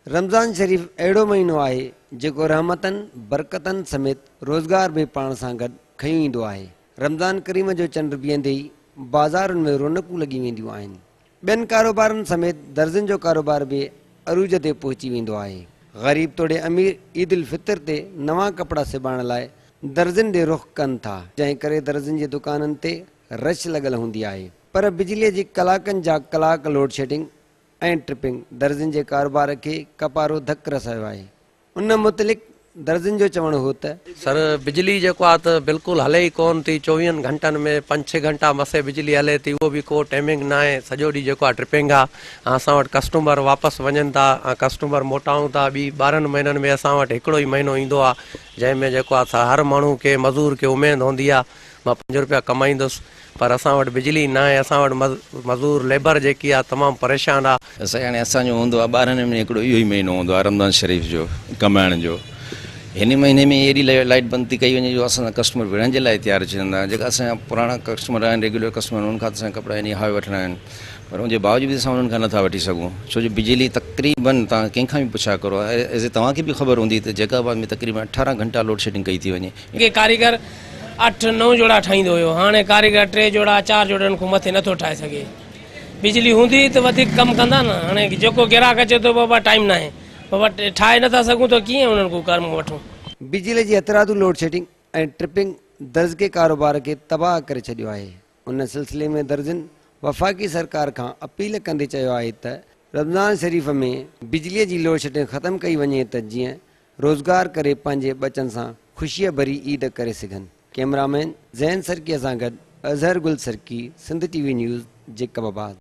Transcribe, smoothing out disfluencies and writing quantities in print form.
रमज़ान शरीफ़ अहिड़ो महीनो आहे जेको रहमतन बरकतन समेत रोज़गार बि पाण सां गॾु खयूं ईंदो आहे। रमज़ान करीम जो चंड बीहंदे ई बाज़ारुनि में रौनकूं लॻी वेंदियूं आहिनि। ॿियनि कारोबारनि समेत दर्जन जो कारोबार बि अरूज ते पहुची वेंदो आहे। ग़रीब तोड़े अमीर ईद उल फितर ते नवां कपिड़ा सिबाइण लाइ दर्जन ॾे रुख़ कनि था, जंहिं करे दर्जन जे दुकाननि ते रश लॻल हूंदी आहे। पर बिजलीअ जी कलाकनि जा कलाक लोड शेडिंग ऐं ट्रिपिंग दर्जन जे कारोबार खे कपारो धक रसायो आहे। उन मुतलिक़ दर्जन जो चवणु हो त सर बिजली जेको आहे त बिल्कुलु हले ई कोन थी। 24 घंटनि में 5-6 घंटा मथे बिजली हले थी, उहो बि को टाइमिंग न आहे। सॼो ॾींहुं जेको आहे ट्रिपिंग आहे। असां वटि कस्टमर वापसि वञनि था, कस्टमर मोटाऊं था। ॿी 12 महीननि में असां वटि हिकिड़ो ई महीनो ईंदो आहे जंहिंमें जेको आहे हर माण्हू खे मज़दूर खे उमेद हूंदी आहे मां 5 रुपया कमाईंदुसि, पर असां वटि बिजली न आहे। असां वटि मज़दूर लेबर जेकी आहे तमामु परेशान आहे। असांजो हूंदो आहे 12 में हिकिड़ो इहो ई महीनो हूंदो आहे रमज़ान शरीफ़ जो कमाइण जो। हिन महीने में एॾी लाइट बंदि थी कई वञे जो असांजा कस्टमर विढ़ण जे लाइ तयारु अची वेंदा। जेका असांजा पुराणा कस्टमर आहिनि, रेगुलर कस्टमर, उन्हनि खां असांजा कपिड़ा इन हाई वठिणा आहिनि, पर उनजे बावजूद असां उन्हनि खां नथा वठी सघूं, छो जो बिजली तक़रीबन तव्हां कंहिंखां बि पुछा करो, एज़ तव्हांखे बि ख़बर हूंदी त जैकाबाद में तक़रीबन 18 घंटा लोड शेडिंग कई थी वञे। कारीगर 8-9 जोड़ा ठाहींदो हुयो, हाणे कारीगर 3 जोड़ा 4 जोड़नि खां मथे नथो ठाहे सघे। बिजली हूंदी त वधीक कमु कंदा न। हाणे जेको ग्राहक अचे थो बाबा टाइम न आहे, बाबा ठाहे नथा सघूं त कीअं उन्हनि खां कर्म वठूं। बिजली जी हथरादू लोड शेडिंग ऐं ट्रिपिंग दर्ज के कारोबार खे तबाह करे छॾियो आहे। उन सिलसिले में दर्जन वफ़ाक़ी सरकार खां अपील कंदे चयो आहे त रमज़ान शरीफ़ में बिजलीअ जी लोड शेडिंग ख़तमु कई वञे त जीअं रोज़गार करे पंहिंजे बचनि सां ख़ुशीअ भरी ईद करे सघनि। कैमरामैन ज़ैन सरकीअ सां गॾु अज़हर गुल सरकी, सिंध TV न्यूज़, जैकबाबाद।